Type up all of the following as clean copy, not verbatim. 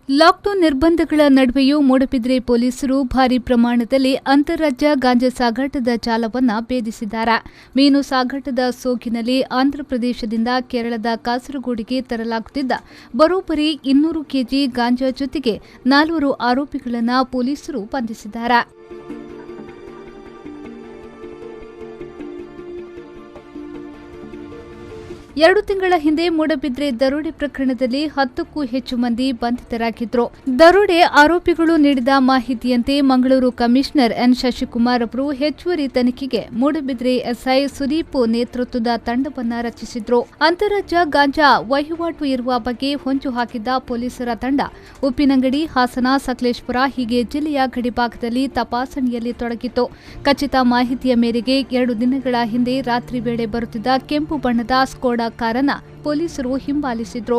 Lockdown ನಿರ್ಬಂಧಗಳ ನಡುವೆಯೂ ಮೂಡಬಿದ್ರೆ ಪೊಲೀಸರು ಭಾರೀ ಪ್ರಮಾಣದಲ್ಲಿ ಅಂತಾರಾಜ್ಯ ಗಾಂಜಾ ಸಾಗಾಟದ ಜಾಲವನ್ನು ಭೇದಿಸಿದ್ದಾರೆ. ಮೀನು ಸಾಗಾಟದ ಸೋಗಿನಲ್ಲಿ ಆಂಧ್ರಪ್ರದೇಶದಿಂದ ಕೇರಳದ ಕಾಸರಗೋಡಿಗೆ ತರಲಾಗುತ್ತಿದ್ದ ಬರೋಬ್ಬರಿ 200 ಕೆಜಿ ಗಾಂಜಾ ಜೊತೆಗೆ 4 ಆರೋಪಿಗಳನ್ನು ಪೊಲೀಸರು ಬಂಧಿಸಿದ್ದಾರೆ. ಎರಡು ತಿಂಗಳ ಹಿಂದೆ ಮೂಡಬಿದ್ರೆ ದರೋಡೆ ಪ್ರಕರಣದಲ್ಲಿ 10ಕ್ಕೂ ಹೆಚ್ಚು ಮಂದಿ ಬಂಧಿತರಾಗಿದ್ರು. ದರೋಡೆ ಆರೋಪಿಗಳು ನೀಡಿದ ಮಾಹಿತಿಯಂತೆ ಮಂಗಳೂರು ಕಮಿಷನರ್ ಎನ್ ಶಶಿಕುಮಾರ್ ಅವರು ಹೆಚ್ಚುವರಿ ತನಿಖೆಗೆ ಮೂಡಬಿದ್ರೆ ಎಸ್ಐ ಸುದೀಪ್ ನೇತೃತ್ವದ ತಂಡವನ್ನು ರಚಿಸಿದ್ರು. ಅಂತಾರಾಜ್ಯ ಗಾಂಜಾ ವಹಿವಾಟು ಇರುವ ಬಗ್ಗೆ ಹೊಂಚು ಹಾಕಿದ್ದ ಪೊಲೀಸರ ತಂಡ ಉಪ್ಪಿನಂಗಡಿ, ಹಾಸನ, ಸಕಲೇಶಪುರ ಹೀಗೆ ಜಿಲ್ಲೆಯ ಗಡಿಭಾಗದಲ್ಲಿ ತಪಾಸಣೆಯಲ್ಲಿ ತೊಡಗಿತ್ತು. ಖಚಿತ ಮಾಹಿತಿಯ ಮೇರೆಗೆ 2 ದಿನಗಳ ಹಿಂದೆ ರಾತ್ರಿ ವೇಳೆ ಬರುತ್ತಿದ್ದ ಕೆಂಪು ಬಣ್ಣದ ಸ್ಕೋಡಾ ಕಾರನ್ನ ಪೊಲೀಸರು ಹಿಂಬಾಲಿಸಿದ್ರು.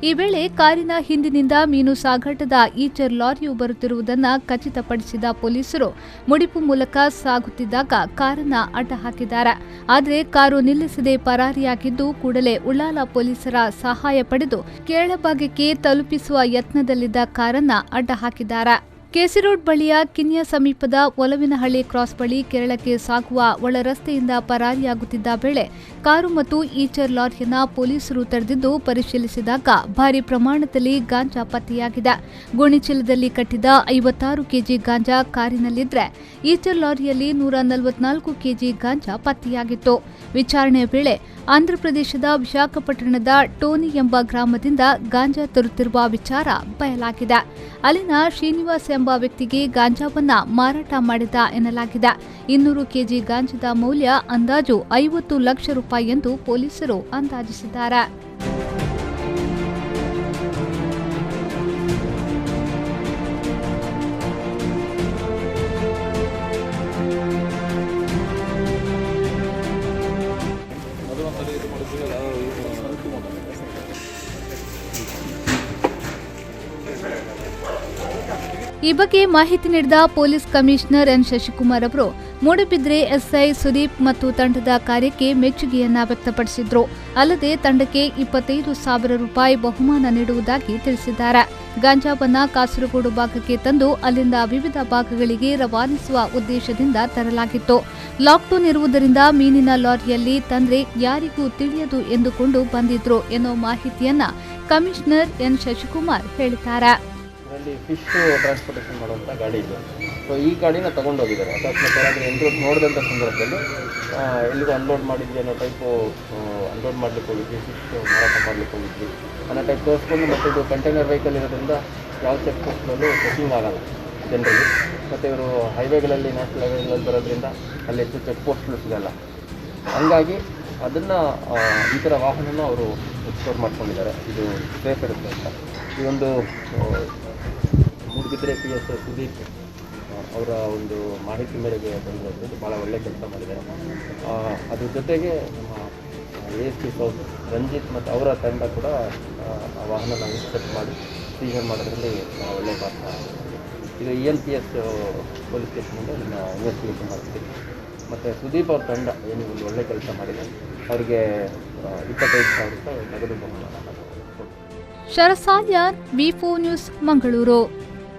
ಈ ವೇಳೆ ಕಾರಿನ ಹಿಂದಿನಿಂದ ಮೀನು ಸಾಗಾಟದ ಈಚರ್ ಲಾರಿಯು ಬರುತ್ತಿರುವುದನ್ನು ಖಚಿತಪಡಿಸಿದ ಪೊಲೀಸರು ಮುಡಿಪು ಮೂಲಕ ಸಾಗುತ್ತಿದ್ದಾಗ ಕಾರನ್ನ ಅಡ್ಡ ಹಾಕಿದ್ದಾರೆ. ಆದರೆ ಕಾರು ನಿಲ್ಲಿಸದೆ ಪರಾರಿಯಾಗಿದ್ದು ಕೂಡಲೇ ಉಳ್ಳಾಲ ಪೊಲೀಸರ ಸಹಾಯ ಪಡೆದು ಕೇರಳ ಭಾಗಕ್ಕೆ ತಲುಪಿಸುವ ಯತ್ನದಲ್ಲಿದ್ದ ಕಾರನ್ನ ಅಡ್ಡ ಹಾಕಿದ್ದಾರೆ. ಕೆಸಿ ರೋಡ್ ಬಳಿಯ ಕಿನ್ಯ ಸಮೀಪದ ಒಲವಿನಹಳ್ಳಿ ಕ್ರಾಸ್ ಬಳಿ ಕೇರಳಕ್ಕೆ ಸಾಗುವ ಒಳ ರಸ್ತೆಯಿಂದ ಪರಾರಿಯಾಗುತ್ತಿದ್ದ ವೇಳೆ ಕಾರು ಮತ್ತು ಈಚರ್ ಲಾರಿಯನ್ನ ಪೊಲೀಸರು ತಡೆದಿದ್ದು ಪರಿಶೀಲಿಸಿದಾಗ ಭಾರೀ ಪ್ರಮಾಣದಲ್ಲಿ ಗಾಂಜಾ ಪತ್ತೆಯಾಗಿದೆ. ಗೋಣಿಚೀಲದಲ್ಲಿ ಕಟ್ಟಿದ 56 ಕೆಜಿ ಗಾಂಜಾ ಕಾರಿನಲ್ಲಿದ್ದರೆ ಈಚರ್ ಲಾರಿಯಲ್ಲಿ 144 ಕೆಜಿ ಗಾಂಜಾ ಪತ್ತೆಯಾಗಿತ್ತು. ವಿಚಾರಣೆಯ ವೇಳೆ ಆಂಧ್ರಪ್ರದೇಶದ ವಿಶಾಖಪಟ್ಟಣದ ಟೋನಿ ಎಂಬ ಗ್ರಾಮದಿಂದ ಗಾಂಜಾ ತರುತ್ತಿರುವ ವಿಚಾರ ಬಯಲಾಗಿದೆ. ಅಲ್ಲಿನ ಶ್ರೀನಿವಾಸ್ ಎಂಬ ವ್ಯಕ್ತಿಗೆ ಗಾಂಜಾವನ್ನ ಮಾರಾಟ ಮಾಡಿದ ಎನ್ನಲಾಗಿದೆ. 200 ಕೆಜಿ ಗಾಂಜಾದ ಮೌಲ್ಯ ಅಂದಾಜು 50 ಲಕ್ಷ ರೂಪಾಯಿ ಎಂದು ಪೊಲೀಸರು ಅಂದಾಜಿಸಿದ್ದಾರೆ. ಈ ಬಗ್ಗೆ ಮಾಹಿತಿ ನೀಡಿದ ಪೊಲೀಸ್ ಕಮಿಷನರ್ ಎನ್ ಶಶಿಕುಮಾರ್ ಅವರು ಮೂಡಬಿದ್ರೆ ಎಸ್ಐ ಸುದೀಪ್ ಮತ್ತು ತಂಡದ ಕಾರ್ಯಕ್ಕೆ ಮೆಚ್ಚುಗೆಯನ್ನ ವ್ಯಕ್ತಪಡಿಸಿದ್ರು. ಅಲ್ಲದೆ ತಂಡಕ್ಕೆ 25,000 ರೂಪಾಯಿ ಬಹುಮಾನ ನೀಡುವುದಾಗಿ ತಿಳಿಸಿದ್ದಾರೆ. ಗಾಂಜಾವನ್ನ ಕಾಸರಗೋಡು ಭಾಗಕ್ಕೆ ತಂದು ಅಲ್ಲಿಂದ ವಿವಿಧ ಭಾಗಗಳಿಗೆ ರವಾನಿಸುವ ಉದ್ದೇಶದಿಂದ ತರಲಾಗಿತ್ತು. ಲಾಕ್ಡೌನ್ ಇರುವುದರಿಂದ ಮೀನಿನ ಲಾರಿಯಲ್ಲಿ ತಂದ್ರೆ ಯಾರಿಗೂ ತಿಳಿಯದು ಎಂದುಕೊಂಡು ಬಂದಿದ್ರು ಎನ್ನುವ ಮಾಹಿತಿಯನ್ನ ಕಮಿಷನರ್ ಎನ್ ಶಶಿಕುಮಾರ್ ಹೇಳಿದ್ದಾರೆ. ಫಿಶ್ ಟ್ರಾನ್ಸ್ಪೋರ್ಟೇಷನ್ ಮಾಡುವಂಥ ಗಾಡಿ ಇದೆ. ಸೊ ಈ ಗಾಡಿನ ತೊಗೊಂಡೋಗಿದ್ದಾರೆ. ಅಕಸ್ಮಾತ್ ಯಾರಾದರೂ ಎಲ್ಲರೂ ನೋಡಿದಂಥ ಸಂದರ್ಭದಲ್ಲಿ ಎಲ್ಲಿಗೂ ಅನ್ಲೋಡ್ ಮಾಡಿದ್ವಿ ಅನ್ನೋ ಟೈಪು ಅನ್ಲೋಡ್ ಮಾಡಲಿಕ್ಕೆ ಹೋಗಿದ್ವಿ, ಫಿಶ್ ಮಾರಾಟ ಮಾಡಲಿಕ್ಕೆ ಹೋಗಿದ್ವಿ ಅನ್ನೋ ಟೈಪ್ ತೋರಿಸ್ಕೊಂಡು, ಮತ್ತು ಇದು ಕಂಟೈನರ್ ವೆಹಿಕಲ್ ಇರೋದ್ರಿಂದ ಯಾವ ಚೆಕ್ ಪೋಸ್ಟ್ಗಳಲ್ಲೂ ಚೆಕಿಂಗ್ ಆಗೋಲ್ಲ ಜನರಿಗೆ. ಮತ್ತು ಇವರು ಹೈವೇಗಳಲ್ಲಿ, ನ್ಯಾಷನಲ್ ಹೈವೇಗಳಲ್ಲಿ ಬರೋದ್ರಿಂದ ಅಲ್ಲಿ ಹೆಚ್ಚು ಚೆಕ್ ಪೋಸ್ಟ್ಗಳು ಸಿಗೋಲ್ಲ. ಹಂಗಾಗಿ ಅದನ್ನು ಈ ಥರ ವಾಹನನ ಅವರು ಸ್ಟೋರ್ ಮಾಡ್ಕೊಂಡಿದ್ದಾರೆ. ಇದು ಸೇಫ್ ಇರುತ್ತೆ ಅಂತ ಈ ಒಂದು ಮೂಡಬಿದ್ರೆ PS ಸುದೀಪ್ ಅವರ ಒಂದು ಮಾಹಿತಿ ಮೇರೆಗೆ ಬಂದಿರೋದು ಭಾಳ ಒಳ್ಳೆಯ ಕೆಲಸ ಮಾಡಿದ್ದಾರೆ. ಅದ್ರ ಜೊತೆಗೆ ನಮ್ಮ ASP ಸೌತ್ ರಂಜಿತ್ ಮತ್ತು ಅವರ ತಂಡ ಕೂಡ ಆ ವಾಹನನ ಇನ್ಸ್ಪೆಕ್ಟ್ ಮಾಡಿ ಸೀಜರ್ ಮಾಡೋದ್ರಲ್ಲಿ ಒಳ್ಳೆಯ ಪಾತ್ರ. ಇದು ENPS ಪೊಲೀಸ್ ಸ್ಟೇಷನಿಂದ ಇದನ್ನು ಇನ್ವೆಸ್ಟಿಗೇಷನ್ ಮಾಡ್ತೀವಿ. ಮತ್ತು ಸುದೀಪ್ ಅವ್ರ ತಂಡ ಏನು ಒಂದು ಒಳ್ಳೆಯ ಕೆಲಸ ಮಾಡಿದೆ, ಅವರಿಗೆ 25,000 ರೂಪಾಯಿ ನಗದು ಬಹುಮಾನ. ಶರಸಾಲ್ಯಾನ್, V4 ನ್ಯೂಸ್, ಮಂಗಳೂರು.